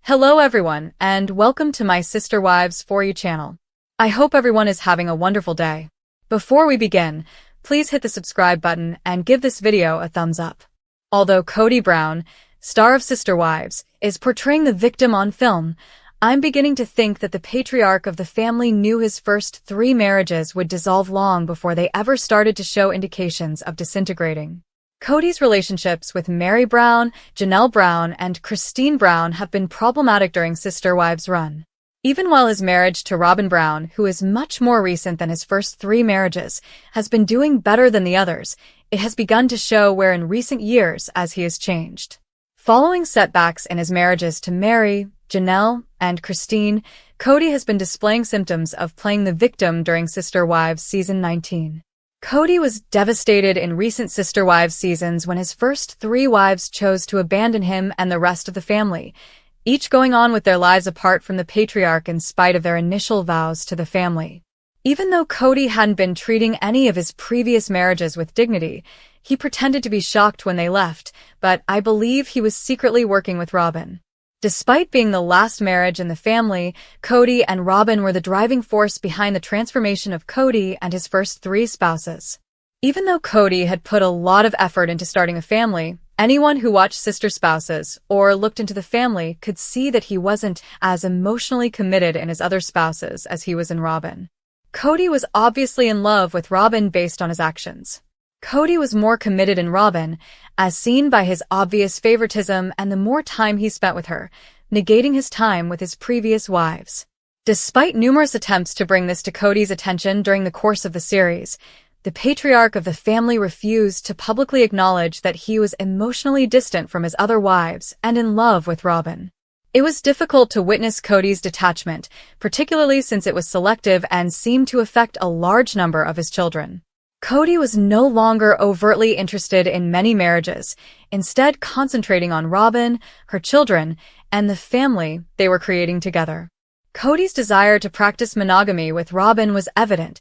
Hello everyone, and welcome to my Sister Wives For You channel. I hope everyone is having a wonderful day. Before we begin, please hit the subscribe button and give this video a thumbs up. Although Kody Brown, star of Sister Wives, is portraying the victim on film, I'm beginning to think that the patriarch of the family knew his first 3 marriages would dissolve long before they ever started to show indications of disintegrating. Kody's relationships with Meri Brown, Janelle Brown, and Christine Brown have been problematic during Sister Wives' run. Even while his marriage to Robyn Brown, who is much more recent than his first 3 marriages, has been doing better than the others, it has begun to show where in recent years as he has changed. Following setbacks in his marriages to Meri, Janelle, and Christine, Kody has been displaying symptoms of playing the victim during Sister Wives Season 19. Kody was devastated in recent Sister Wives seasons when his first 3 wives chose to abandon him and the rest of the family, each going on with their lives apart from the patriarch in spite of their initial vows to the family. Even though Kody hadn't been treating any of his previous marriages with dignity, he pretended to be shocked when they left, but I believe he was secretly working with Robyn. Despite being the last marriage in the family, Kody and Robyn were the driving force behind the transformation of Kody and his first 3 spouses. Even though Kody had put a lot of effort into starting a family, anyone who watched Sister Spouses or looked into the family could see that he wasn't as emotionally committed in his other spouses as he was in Robyn. Kody was obviously in love with Robyn based on his actions. Kody was more committed in Robyn, as seen by his obvious favoritism and the more time he spent with her, negating his time with his previous wives. Despite numerous attempts to bring this to Kody's attention during the course of the series, the patriarch of the family refused to publicly acknowledge that he was emotionally distant from his other wives and in love with Robyn. It was difficult to witness Kody's detachment, particularly since it was selective and seemed to affect a large number of his children. Kody was no longer overtly interested in many marriages, instead concentrating on Robyn, her children, and the family they were creating together. Kody's desire to practice monogamy with Robyn was evident,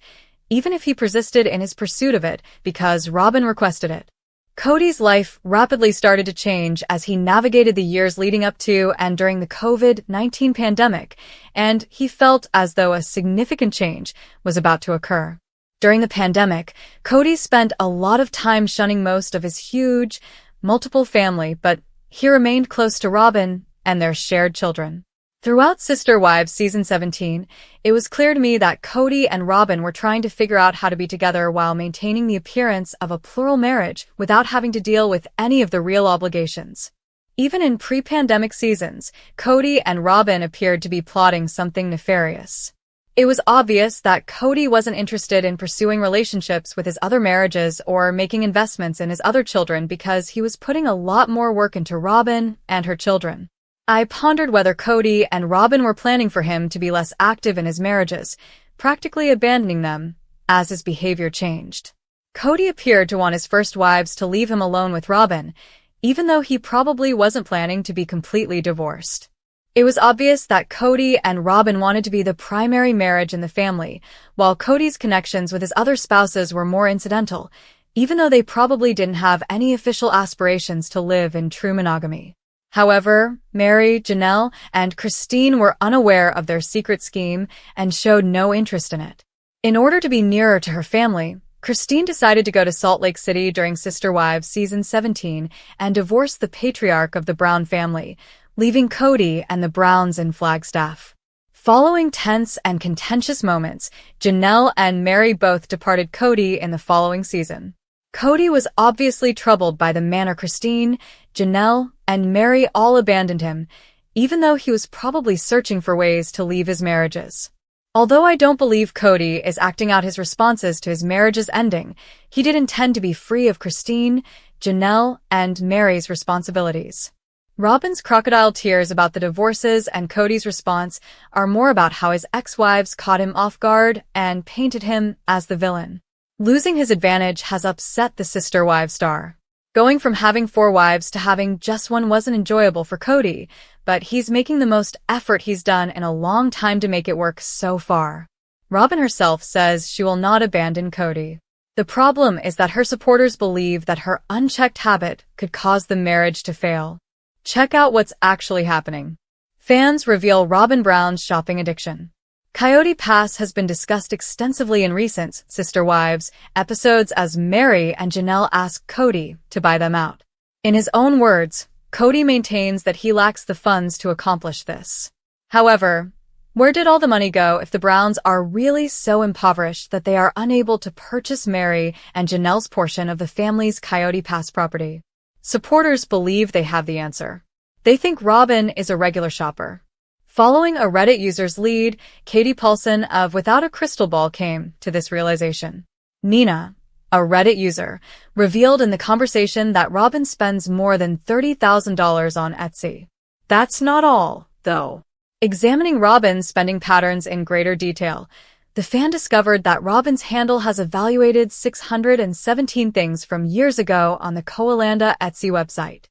even if he persisted in his pursuit of it because Robyn requested it. Kody's life rapidly started to change as he navigated the years leading up to and during the COVID-19 pandemic, and he felt as though a significant change was about to occur. During the pandemic, Kody spent a lot of time shunning most of his huge, multiple family, but he remained close to Robyn and their shared children. Throughout Sister Wives Season 17, it was clear to me that Kody and Robyn were trying to figure out how to be together while maintaining the appearance of a plural marriage without having to deal with any of the real obligations. Even in pre-pandemic seasons, Kody and Robyn appeared to be plotting something nefarious. It was obvious that Kody wasn't interested in pursuing relationships with his other marriages or making investments in his other children because he was putting a lot more work into Robyn and her children. I pondered whether Kody and Robyn were planning for him to be less active in his marriages, practically abandoning them as his behavior changed. Kody appeared to want his first wives to leave him alone with Robyn, even though he probably wasn't planning to be completely divorced. It was obvious that Kody and Robyn wanted to be the primary marriage in the family, while Kody's connections with his other spouses were more incidental, even though they probably didn't have any official aspirations to live in true monogamy. However, Meri, Janelle, and Christine were unaware of their secret scheme and showed no interest in it. In order to be nearer to her family, Christine decided to go to Salt Lake City during Sister Wives Season 17 and divorce the patriarch of the Brown family, leaving Kody and the Browns in Flagstaff. Following tense and contentious moments, Janelle and Meri both departed Kody in the following season. Kody was obviously troubled by the manner Christine, Janelle, and Meri all abandoned him, even though he was probably searching for ways to leave his marriages. Although I don't believe Kody is acting out his responses to his marriage's ending, he did intend to be free of Christine, Janelle, and Meri's responsibilities. Robyn's crocodile tears about the divorces and Kody's response are more about how his ex-wives caught him off guard and painted him as the villain. Losing his advantage has upset the Sister Wives star. Going from having 4 wives to having just one wasn't enjoyable for Kody, but he's making the most effort he's done in a long time to make it work so far. Robyn herself says she will not abandon Kody. The problem is that her supporters believe that her unchecked habit could cause the marriage to fail. Check out what's actually happening. Fans reveal Robyn Brown's shopping addiction. Coyote Pass has been discussed extensively in recent Sister Wives episodes as Meri and Janelle ask Kody to buy them out. In his own words, Kody maintains that he lacks the funds to accomplish this. However, where did all the money go if the Browns are really so impoverished that they are unable to purchase Meri and Janelle's portion of the family's Coyote Pass property? Supporters believe they have the answer. They think Robyn is a regular shopper. Following a Reddit user's lead, Katie Paulson of Without a Crystal Ball came to this realization. Nina, a Reddit user, revealed in the conversation that Robyn spends more than $30,000 on Etsy. That's not all, though. Examining Robyn's spending patterns in greater detail, the fan discovered that Robyn's handle has evaluated 617 things from years ago on the Koalanda Etsy website.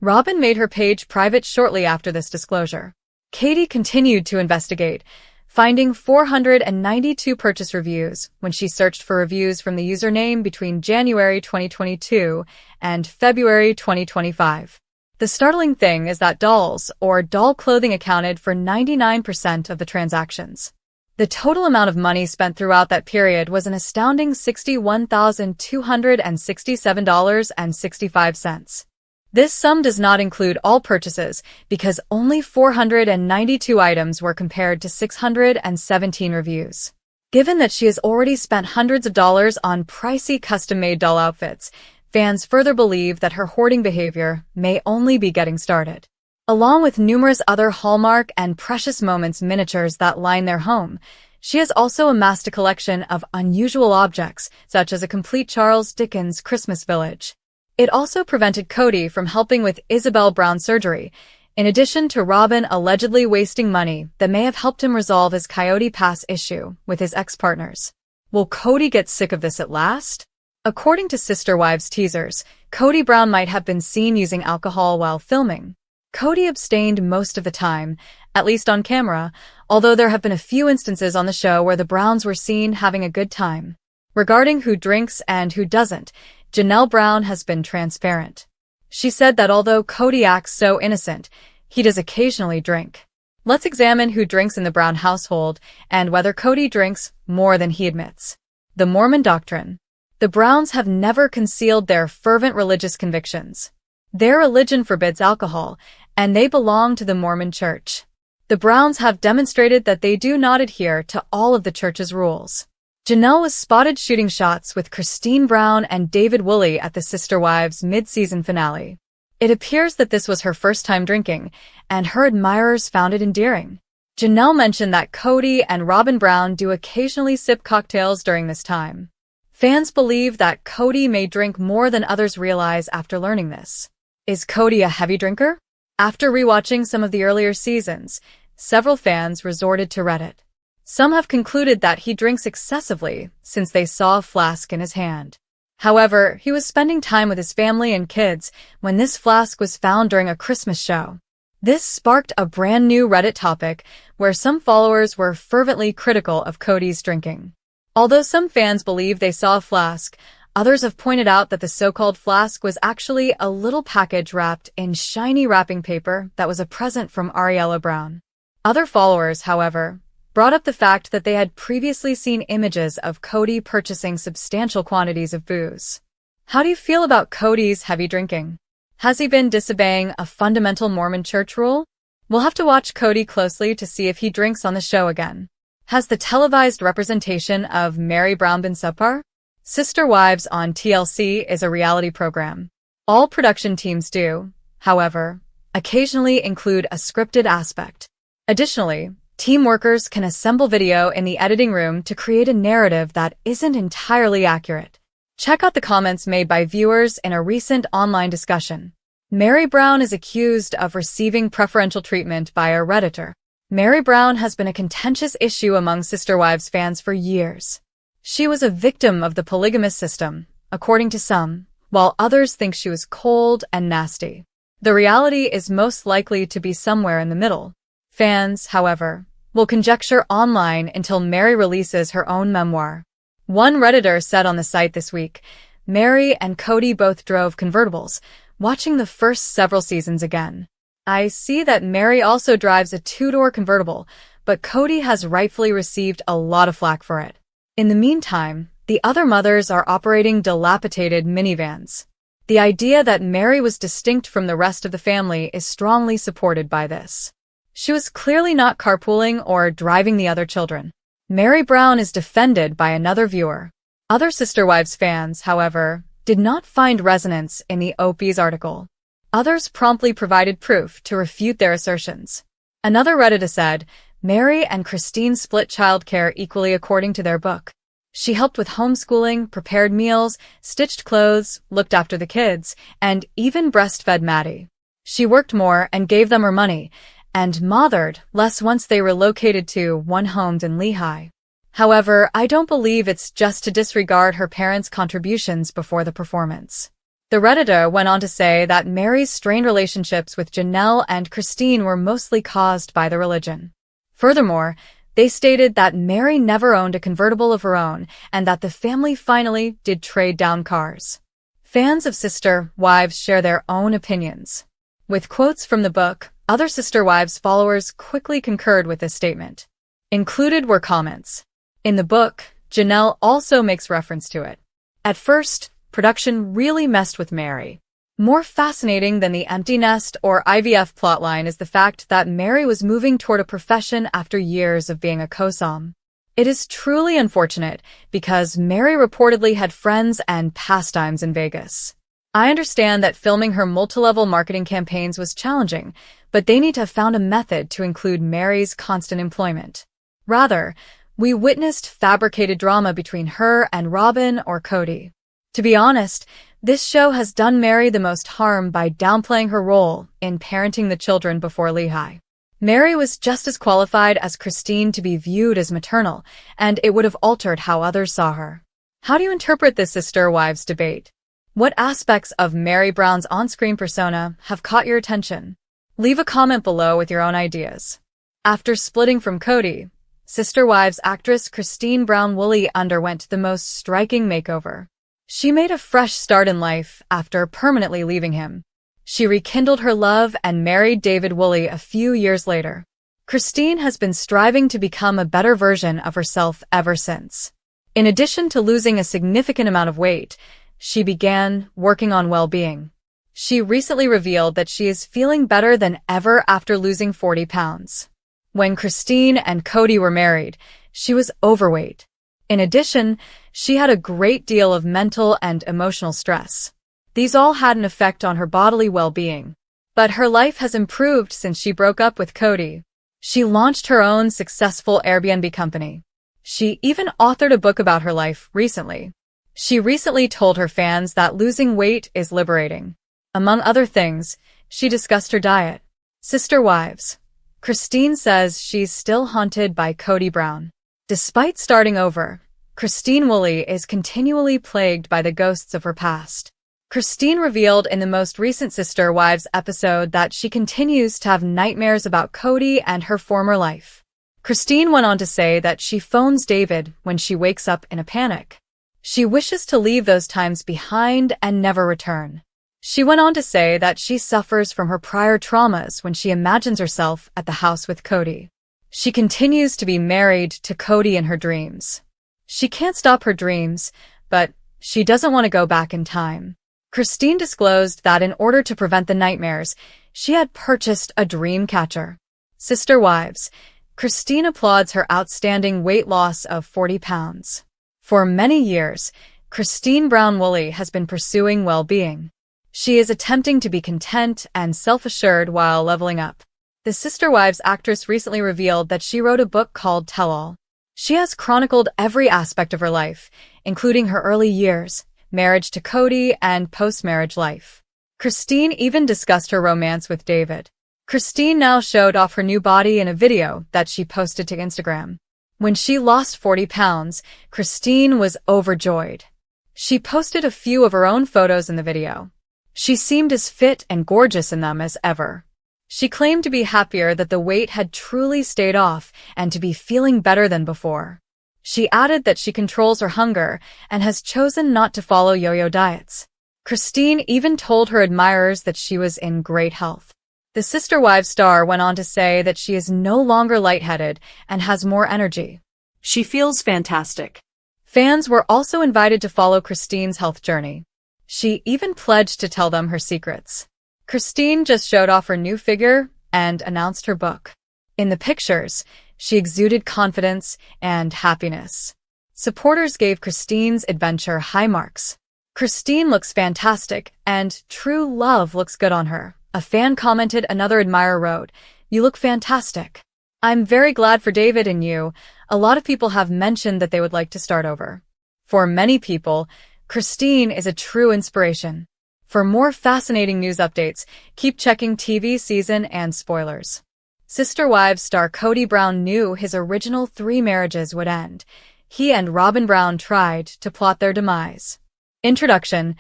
Robyn made her page private shortly after this disclosure. Katie continued to investigate, finding 492 purchase reviews when she searched for reviews from the username between January 2022 and February 2025. The startling thing is that dolls or doll clothing accounted for 99% of the transactions. The total amount of money spent throughout that period was an astounding $61,267.65. This sum does not include all purchases because only 492 items were compared to 617 reviews. Given that she has already spent hundreds of dollars on pricey custom-made doll outfits, fans further believe that her hoarding behavior may only be getting started. Along with numerous other Hallmark and Precious Moments miniatures that line their home, she has also amassed a collection of unusual objects, such as a complete Charles Dickens Christmas village. It also prevented Kody from helping with Isabel Brown's surgery, in addition to Robyn allegedly wasting money that may have helped him resolve his Coyote Pass issue with his ex-partners. Will Kody get sick of this at last? According to Sister Wives teasers, Kody Brown might have been seen using alcohol while filming. Kody abstained most of the time, at least on camera, although there have been a few instances on the show where the Browns were seen having a good time. Regarding who drinks and who doesn't, Janelle Brown has been transparent. She said that although Kody acts so innocent, he does occasionally drink. Let's examine who drinks in the Brown household and whether Kody drinks more than he admits. The Mormon doctrine. The Browns have never concealed their fervent religious convictions. Their religion forbids alcohol, and they belong to the Mormon Church. The Browns have demonstrated that they do not adhere to all of the church's rules. Janelle was spotted shooting shots with Christine Brown and David Woolley at the Sister Wives mid-season finale. It appears that this was her first time drinking, and her admirers found it endearing. Janelle mentioned that Kody and Robyn Brown do occasionally sip cocktails during this time. Fans believe that Kody may drink more than others realize after learning this. Is Kody a heavy drinker? After rewatching some of the earlier seasons, several fans resorted to Reddit. Some have concluded that he drinks excessively since they saw a flask in his hand. However, he was spending time with his family and kids when this flask was found during a Christmas show. This sparked a brand new Reddit topic where some followers were fervently critical of Kody's drinking. Although some fans believe they saw a flask, others have pointed out that the so-called flask was actually a little package wrapped in shiny wrapping paper that was a present from Ariella Brown. Other followers, however, brought up the fact that they had previously seen images of Kody purchasing substantial quantities of booze. How do you feel about Kody's heavy drinking? Has he been disobeying a fundamental Mormon church rule? We'll have to watch Kody closely to see if he drinks on the show again. Has the televised representation of Meri Brown been subpar? Sister Wives on TLC is a reality program. All production teams do, however, occasionally include a scripted aspect. Additionally, team workers can assemble video in the editing room to create a narrative that isn't entirely accurate. Check out the comments made by viewers in a recent online discussion. Meri Brown is accused of receiving preferential treatment by a Redditor. Meri Brown has been a contentious issue among Sister Wives fans for years. She was a victim of the polygamous system, according to some, while others think she was cold and nasty. The reality is most likely to be somewhere in the middle. Fans, however, will conjecture online until Meri releases her own memoir. One Redditor said on the site this week, Meri and Kody both drove convertibles, watching the first several seasons again. I see that Meri also drives a two-door convertible, but Kody has rightfully received a lot of flack for it. In the meantime, the other mothers are operating dilapidated minivans. The idea that Meri was distinct from the rest of the family is strongly supported by this. She was clearly not carpooling or driving the other children. Meri Brown is defended by another viewer. Other Sister Wives fans, however, did not find resonance in the OP's article. Others promptly provided proof to refute their assertions. Another Redditor said, Meri and Christine split childcare equally according to their book. She helped with homeschooling, prepared meals, stitched clothes, looked after the kids, and even breastfed Maddie. She worked more and gave them her money, and mothered less once they relocated to one home in Lehigh. However, I don't believe it's just to disregard her parents' contributions before the performance. The Redditor went on to say that Meri's strained relationships with Janelle and Christine were mostly caused by the religion. Furthermore, they stated that Meri never owned a convertible of her own and that the family finally did trade down cars. Fans of Sister Wives share their own opinions. With quotes from the book, other Sister Wives followers quickly concurred with this statement. Included were comments. In the book, Janelle also makes reference to it. At first, production really messed with Meri. More fascinating than the empty nest or IVF plotline is the fact that Meri was moving toward a profession after years of being a cosom. It is truly unfortunate because Meri reportedly had friends and pastimes in Vegas. I understand that filming her multi-level marketing campaigns was challenging, but they need to have found a method to include Meri's constant employment. Rather, we witnessed fabricated drama between her and Robyn or Kody. To be honest, this show has done Meri the most harm by downplaying her role in parenting the children before Lehigh. Meri was just as qualified as Christine to be viewed as maternal, and it would have altered how others saw her. How do you interpret this Sister Wives debate? What aspects of Meri Brown's on-screen persona have caught your attention? Leave a comment below with your own ideas. After splitting from Kody, Sister Wives actress Christine Brown Woolley underwent the most striking makeover. She made a fresh start in life after permanently leaving him. She rekindled her love and married David Woolley a few years later. Christine has been striving to become a better version of herself ever since. In addition to losing a significant amount of weight, she began working on well-being. She recently revealed that she is feeling better than ever after losing 40 pounds. When Christine and Kody were married, she was overweight. In addition, she had a great deal of mental and emotional stress. These all had an effect on her bodily well-being. But her life has improved since she broke up with Kody. She launched her own successful Airbnb company. She even authored a book about her life recently. She recently told her fans that losing weight is liberating. Among other things, she discussed her diet. Sister Wives. Christine says she's still haunted by Kody Brown. Despite starting over, Christine Woolley is continually plagued by the ghosts of her past. Christine revealed in the most recent Sister Wives episode that she continues to have nightmares about Kody and her former life. Christine went on to say that she phones David when she wakes up in a panic. She wishes to leave those times behind and never return. She went on to say that she suffers from her prior traumas when she imagines herself at the house with Kody. She continues to be married to Kody in her dreams. She can't stop her dreams, but she doesn't want to go back in time. Christine disclosed that in order to prevent the nightmares, she had purchased a dream catcher. Sister Wives. Christine applauds her outstanding weight loss of 40 pounds. For many years, Christine Brown Woolley has been pursuing well-being. She is attempting to be content and self-assured while leveling up. The Sister Wives actress recently revealed that she wrote a book called Tell All. She has chronicled every aspect of her life, including her early years, marriage to Kody, and post-marriage life. Christine even discussed her romance with David. Christine now showed off her new body in a video that she posted to Instagram. When she lost 40 pounds, Christine was overjoyed. She posted a few of her own photos in the video. She seemed as fit and gorgeous in them as ever. She claimed to be happier that the weight had truly stayed off and to be feeling better than before. She added that she controls her hunger and has chosen not to follow yo-yo diets. Christine even told her admirers that she was in great health. The Sister Wives star went on to say that she is no longer lightheaded and has more energy. She feels fantastic. Fans were also invited to follow Christine's health journey. She even pledged to tell them her secrets. Christine just showed off her new figure and announced her book. In the pictures, she exuded confidence and happiness. Supporters gave Christine's adventure high marks. Christine looks fantastic, and true love looks good on her. A fan commented, another admirer wrote, "You look fantastic. I'm very glad for David and you. A lot of people have mentioned that they would like to start over." For many people, Christine is a true inspiration. For more fascinating news updates, keep checking TV season and spoilers. Sister Wives star Kody Brown knew his original 3 marriages would end. He and Robyn Brown tried to plot their demise. Introduction.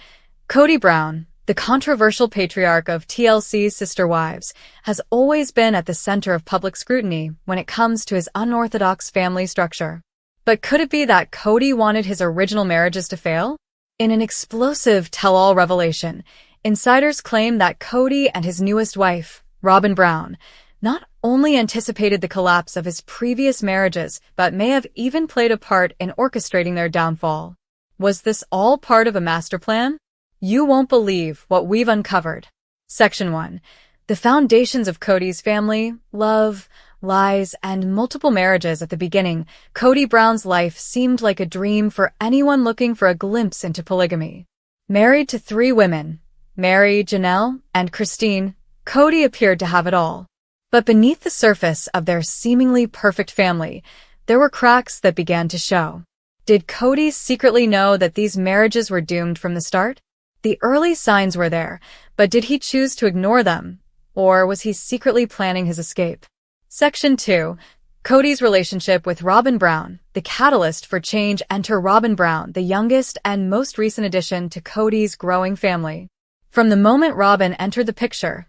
Kody Brown, the controversial patriarch of TLC's Sister Wives, has always been at the center of public scrutiny when it comes to his unorthodox family structure. But could it be that Kody wanted his original marriages to fail? In an explosive tell-all revelation, insiders claim that Kody and his newest wife, Robyn Brown, not only anticipated the collapse of his previous marriages, but may have even played a part in orchestrating their downfall. Was this all part of a master plan? You won't believe what we've uncovered. Section 1. The foundations of Kody's family, love, lies, and multiple marriages. At the beginning, Kody Brown's life seemed like a dream for anyone looking for a glimpse into polygamy. Married to 3 women, Meri, Janelle, and Christine, Kody appeared to have it all. But beneath the surface of their seemingly perfect family, there were cracks that began to show. Did Kody secretly know that these marriages were doomed from the start? The early signs were there, but did he choose to ignore them? Or was he secretly planning his escape? Section 2. Kody's relationship with Robyn Brown, the catalyst for change. Enter Robyn Brown, the youngest and most recent addition to Kody's growing family. From the moment Robyn entered the picture,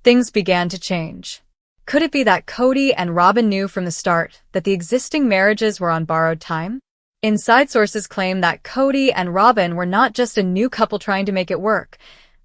things began to change. Could it be that Kody and Robyn knew from the start that the existing marriages were on borrowed time? Inside sources claim that Kody and Robyn were not just a new couple trying to make it work.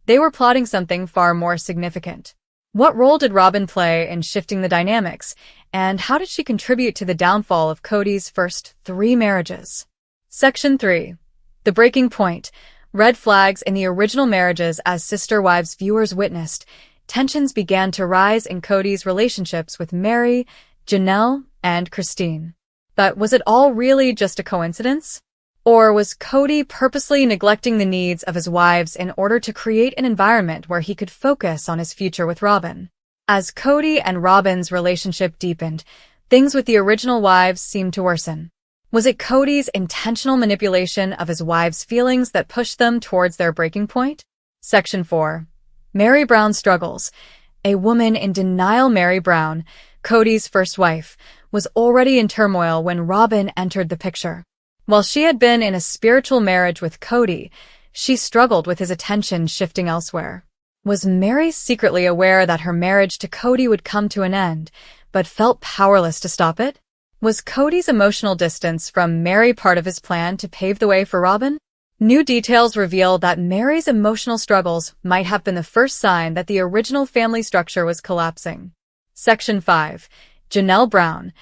They were plotting something far more significant. What role did Robyn play in shifting the dynamics, and how did she contribute to the downfall of Kody's first 3 marriages? Section 3. The breaking point. Red flags in the original marriages. As Sister Wives viewers witnessed, tensions began to rise in Kody's relationships with Meri, Janelle, and Christine. But was it all really just a coincidence? Or was Kody purposely neglecting the needs of his wives in order to create an environment where he could focus on his future with Robyn? As Kody and Robyn's relationship deepened, things with the original wives seemed to worsen. Was it Kody's intentional manipulation of his wives' feelings that pushed them towards their breaking point? Section 4. Meri Brown struggles. A woman in denial. Meri Brown, Kody's first wife, was already in turmoil when Robyn entered the picture. While she had been in a spiritual marriage with Kody, she struggled with his attention shifting elsewhere. Was Meri secretly aware that her marriage to Kody would come to an end, but felt powerless to stop it? Was Kody's emotional distance from Meri part of his plan to pave the way for Robyn? New details reveal that Meri's emotional struggles might have been the first sign that the original family structure was collapsing. Section 5. Janelle Brown.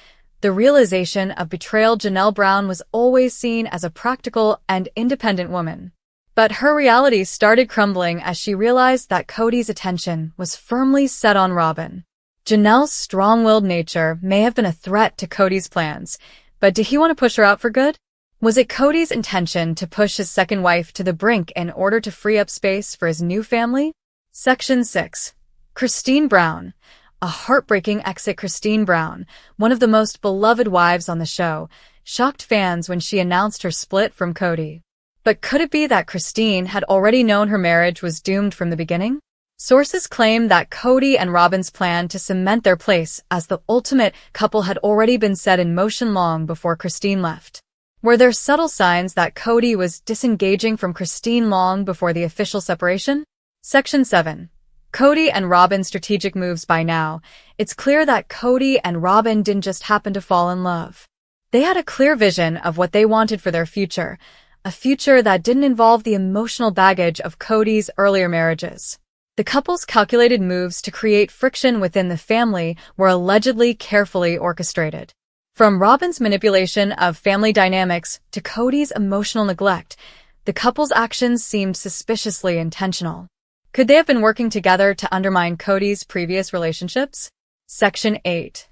The realization of betrayal. Janelle Brown was always seen as a practical and independent woman. But her reality started crumbling as she realized that Kody's attention was firmly set on Robyn. Janelle's strong-willed nature may have been a threat to Kody's plans, but did he want to push her out for good? Was it Kody's intention to push his second wife to the brink in order to free up space for his new family? Section 6. Christine Brown. A heartbreaking exit. Christine Brown, one of the most beloved wives on the show, shocked fans when she announced her split from Kody. But could it be that Christine had already known her marriage was doomed from the beginning? Sources claim that Kody and Robyn's plan to cement their place as the ultimate couple had already been set in motion long before Christine left. Were there subtle signs that Kody was disengaging from Christine long before the official separation? Section 7. Kody and Robyn's strategic moves. By now, it's clear that Kody and Robyn didn't just happen to fall in love. They had a clear vision of what they wanted for their future, a future that didn't involve the emotional baggage of Kody's earlier marriages. The couple's calculated moves to create friction within the family were allegedly carefully orchestrated. From Robyn's manipulation of family dynamics to Kody's emotional neglect, the couple's actions seemed suspiciously intentional. Could they have been working together to undermine Kody's previous relationships? Section 8.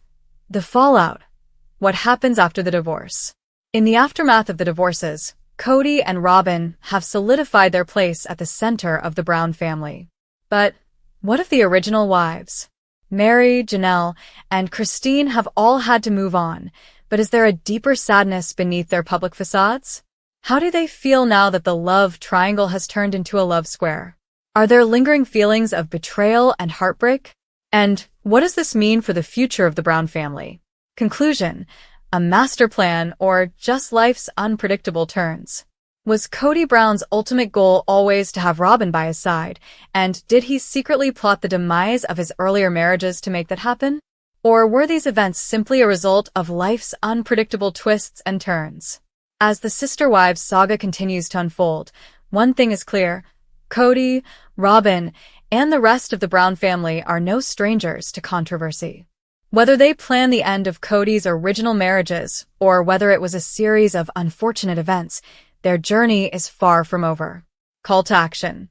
The fallout. What happens after the divorce? In the aftermath of the divorces, Kody and Robyn have solidified their place at the center of the Brown family. But what if the original wives? Meri, Janelle, and Christine have all had to move on, but is there a deeper sadness beneath their public facades? How do they feel now that the love triangle has turned into a love square? Are there lingering feelings of betrayal and heartbreak? And what does this mean for the future of the Brown family? Conclusion: a master plan or just life's unpredictable turns? Was Kody Brown's ultimate goal always to have Robyn by his side, and did he secretly plot the demise of his earlier marriages to make that happen? Or were these events simply a result of life's unpredictable twists and turns? As the Sister Wives saga continues to unfold, one thing is clear: Kody, Robyn, and the rest of the Brown family are no strangers to controversy. Whether they planned the end of Kody's original marriages, or whether it was a series of unfortunate events, their journey is far from over. Call to action.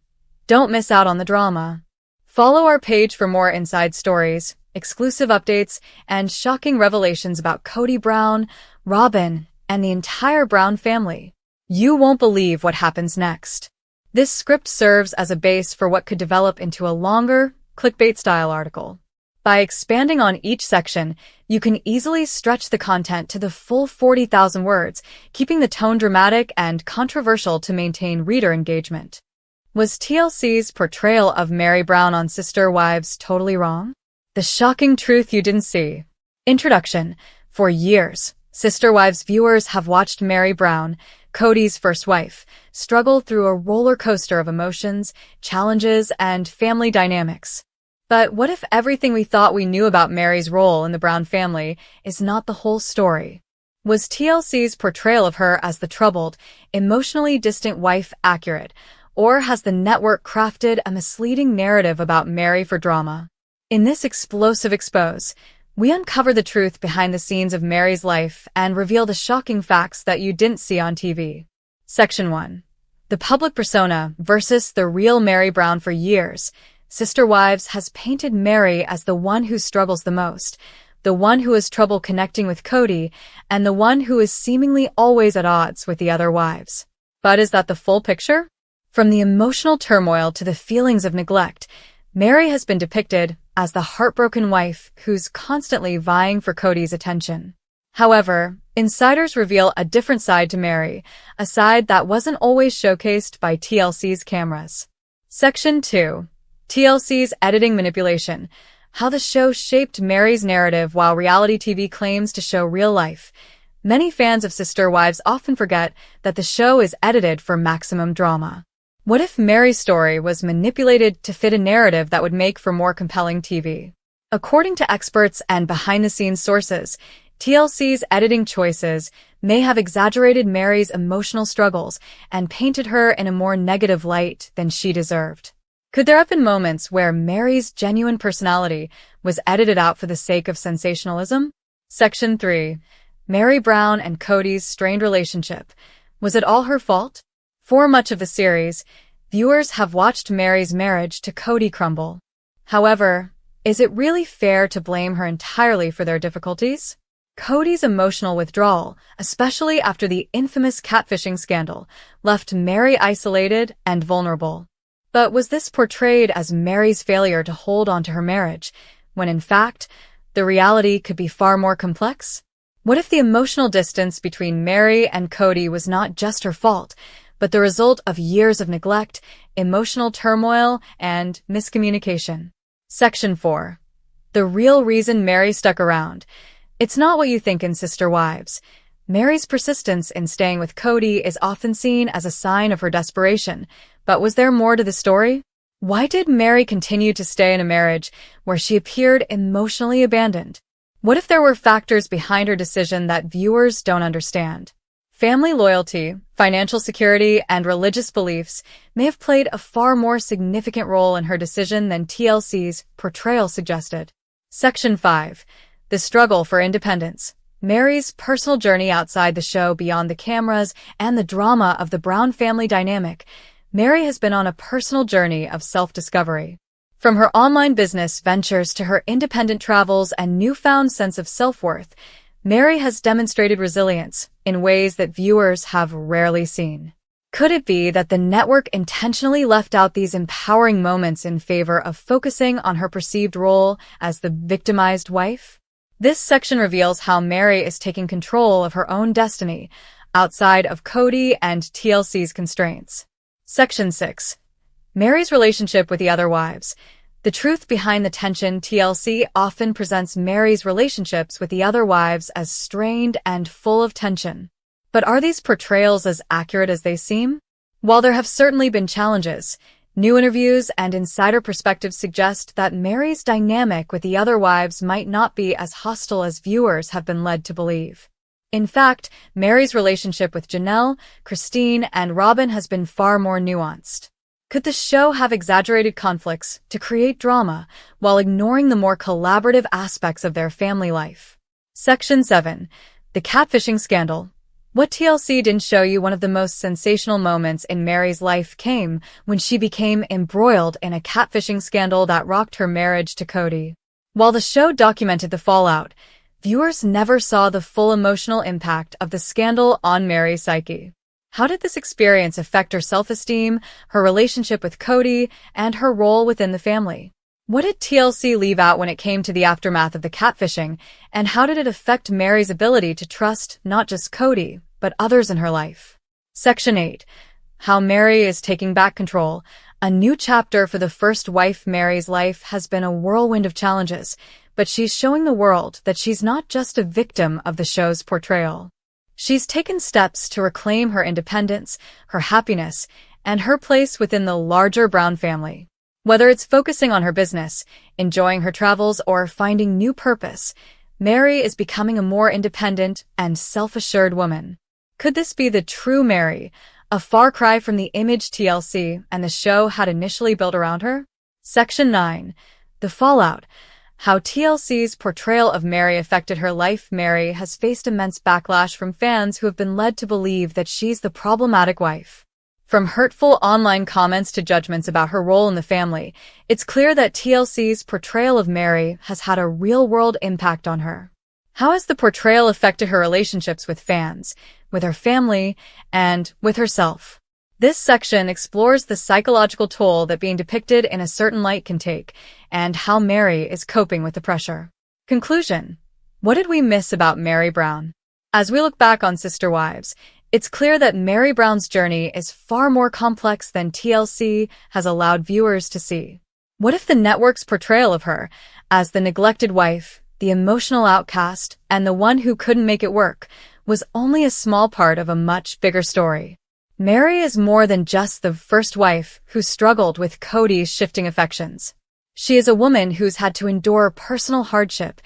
Don't miss out on the drama. Follow our page for more inside stories, exclusive updates, and shocking revelations about Kody Brown, Robyn, and the entire Brown family. You won't believe what happens next. This script serves as a base for what could develop into a longer, clickbait-style article. By expanding on each section, you can easily stretch the content to the full 40,000 words, keeping the tone dramatic and controversial to maintain reader engagement. Was TLC's portrayal of Meri Brown on Sister Wives totally wrong? The shocking truth you didn't see. Introduction. For years, Sister Wives viewers have watched Meri Brown, Kody's first wife, struggle through a roller coaster of emotions, challenges, and family dynamics. But what if everything we thought we knew about Meri's role in the Brown family is not the whole story? Was TLC's portrayal of her as the troubled, emotionally distant wife accurate, or has the network crafted a misleading narrative about Meri for drama? In this explosive expose, we uncover the truth behind the scenes of Meri's life and reveal the shocking facts that you didn't see on TV. Section 1. The public persona versus the real Meri Brown. For years, Sister Wives has painted Meri as the one who struggles the most, the one who has trouble connecting with Kody, and the one who is seemingly always at odds with the other wives. But is that the full picture? From the emotional turmoil to the feelings of neglect, Meri has been depicted as the heartbroken wife who's constantly vying for Kody's attention. However, insiders reveal a different side to Meri, a side that wasn't always showcased by TLC's cameras. Section 2. TLC's editing manipulation. How the show shaped Meri's narrative while reality TV claims to show real life. Many fans of Sister Wives often forget that the show is edited for maximum drama. What if Meri's story was manipulated to fit a narrative that would make for more compelling TV? According to experts and behind-the-scenes sources, TLC's editing choices may have exaggerated Meri's emotional struggles and painted her in a more negative light than she deserved. Could there have been moments where Meri's genuine personality was edited out for the sake of sensationalism? Section 3. Meri Brown and Kody's strained relationship. Was it all her fault? For much of the series, viewers have watched Meri's marriage to Kody crumble. However, is it really fair to blame her entirely for their difficulties? Kody's emotional withdrawal, especially after the infamous catfishing scandal, left Meri isolated and vulnerable. But was this portrayed as Meri's failure to hold on to her marriage, when in fact, the reality could be far more complex? What if the emotional distance between Meri and Kody was not just her fault, but the result of years of neglect, emotional turmoil, and miscommunication? Section 4. The real reason Meri stuck around. It's not what you think in Sister Wives. Meri's persistence in staying with Kody is often seen as a sign of her desperation, but was there more to the story? Why did Meri continue to stay in a marriage where she appeared emotionally abandoned? What if there were factors behind her decision that viewers don't understand? Family loyalty, financial security, and religious beliefs may have played a far more significant role in her decision than TLC's portrayal suggested. Section 5. The struggle for independence. Meri's personal journey outside the show, beyond the cameras and the drama of the Brown family dynamic. Meri has been on a personal journey of self-discovery. From her online business ventures to her independent travels and newfound sense of self-worth, Meri has demonstrated resilience in ways that viewers have rarely seen. Could it be that the network intentionally left out these empowering moments in favor of focusing on her perceived role as the victimized wife? This section reveals how Meri is taking control of her own destiny, outside of Kody and TLC's constraints. Section 6. Meri's relationship with the other wives. The truth behind the tension. TLC often presents Meri's relationships with the other wives as strained and full of tension. But are these portrayals as accurate as they seem? While there have certainly been challenges, new interviews and insider perspectives suggest that Meri's dynamic with the other wives might not be as hostile as viewers have been led to believe. In fact, Meri's relationship with Janelle, Christine, and Robyn has been far more nuanced. Could the show have exaggerated conflicts to create drama while ignoring the more collaborative aspects of their family life? Section 7. The catfishing scandal. What TLC didn't show you? One of the most sensational moments in Meri's life came when she became embroiled in a catfishing scandal that rocked her marriage to Kody. While the show documented the fallout, viewers never saw the full emotional impact of the scandal on Meri's psyche. How did this experience affect her self-esteem, her relationship with Kody, and her role within the family? What did TLC leave out when it came to the aftermath of the catfishing, and how did it affect Meri's ability to trust not just Kody, but others in her life? Section 8. How Meri is taking back control. A new chapter for the first wife. Meri's life has been a whirlwind of challenges, but she's showing the world that she's not just a victim of the show's portrayal. She's taken steps to reclaim her independence, her happiness, and her place within the larger Brown family. Whether it's focusing on her business, enjoying her travels, or finding new purpose, Meri is becoming a more independent and self-assured woman. Could this be the true Meri, a far cry from the image TLC and the show had initially built around her? Section 9. The fallout. How TLC's portrayal of Meri affected her life. Meri has faced immense backlash from fans who have been led to believe that she's the problematic wife. From hurtful online comments to judgments about her role in the family, it's clear that TLC's portrayal of Meri has had a real-world impact on her. How has the portrayal affected her relationships with fans, with her family, and with herself? This section explores the psychological toll that being depicted in a certain light can take, and how Meri is coping with the pressure. Conclusion. What did we miss about Meri Brown? As we look back on Sister Wives, it's clear that Meri Brown's journey is far more complex than TLC has allowed viewers to see. What if the network's portrayal of her as the neglected wife, the emotional outcast, and the one who couldn't make it work was only a small part of a much bigger story? Meri is more than just the first wife who struggled with Kody's shifting affections. She is a woman who's had to endure personal hardship,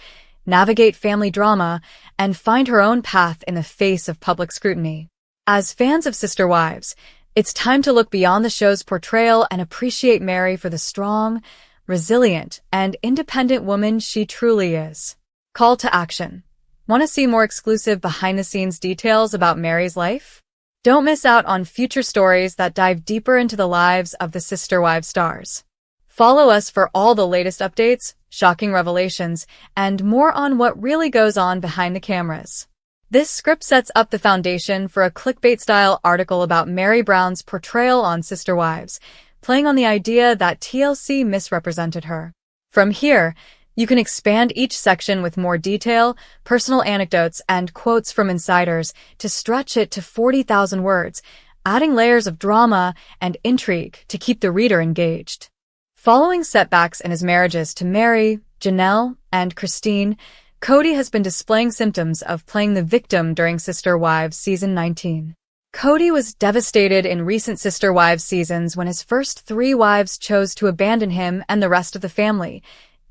navigate family drama, and find her own path in the face of public scrutiny. As fans of Sister Wives, it's time to look beyond the show's portrayal and appreciate Meri for the strong, resilient, and independent woman she truly is. Call to action. Want to see more exclusive behind-the-scenes details about Meri's life? Don't miss out on future stories that dive deeper into the lives of the Sister Wives stars. Follow us for all the latest updates, shocking revelations, and more on what really goes on behind the cameras. This script sets up the foundation for a clickbait-style article about Meri Brown's portrayal on Sister Wives, playing on the idea that TLC misrepresented her. From here, you can expand each section with more detail, personal anecdotes, and quotes from insiders to stretch it to 40,000 words, adding layers of drama and intrigue to keep the reader engaged. Following setbacks in his marriages to Meri, Janelle, and Christine, Kody has been displaying symptoms of playing the victim during Sister Wives Season 19. Kody was devastated in recent Sister Wives seasons when his first 3 wives chose to abandon him and the rest of the family,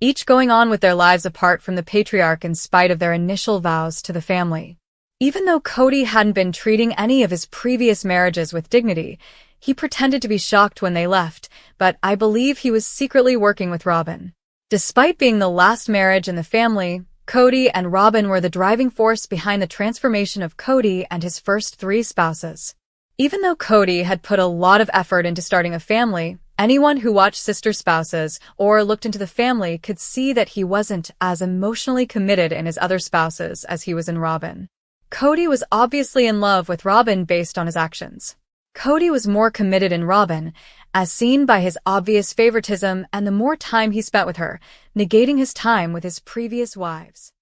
each going on with their lives apart from the patriarch in spite of their initial vows to the family. Even though Kody hadn't been treating any of his previous marriages with dignity, he pretended to be shocked when they left, but I believe he was secretly working with Robyn. Despite being the last marriage in the family, Kody and Robyn were the driving force behind the transformation of Kody and his first 3 spouses. Even though Kody had put a lot of effort into starting a family, anyone who watched Sister Spouses or looked into the family could see that he wasn't as emotionally committed in his other spouses as he was in Robyn. Kody was obviously in love with Robyn based on his actions. Kody was more committed in Robyn, as seen by his obvious favoritism and the more time he spent with her, negating his time with his previous wives.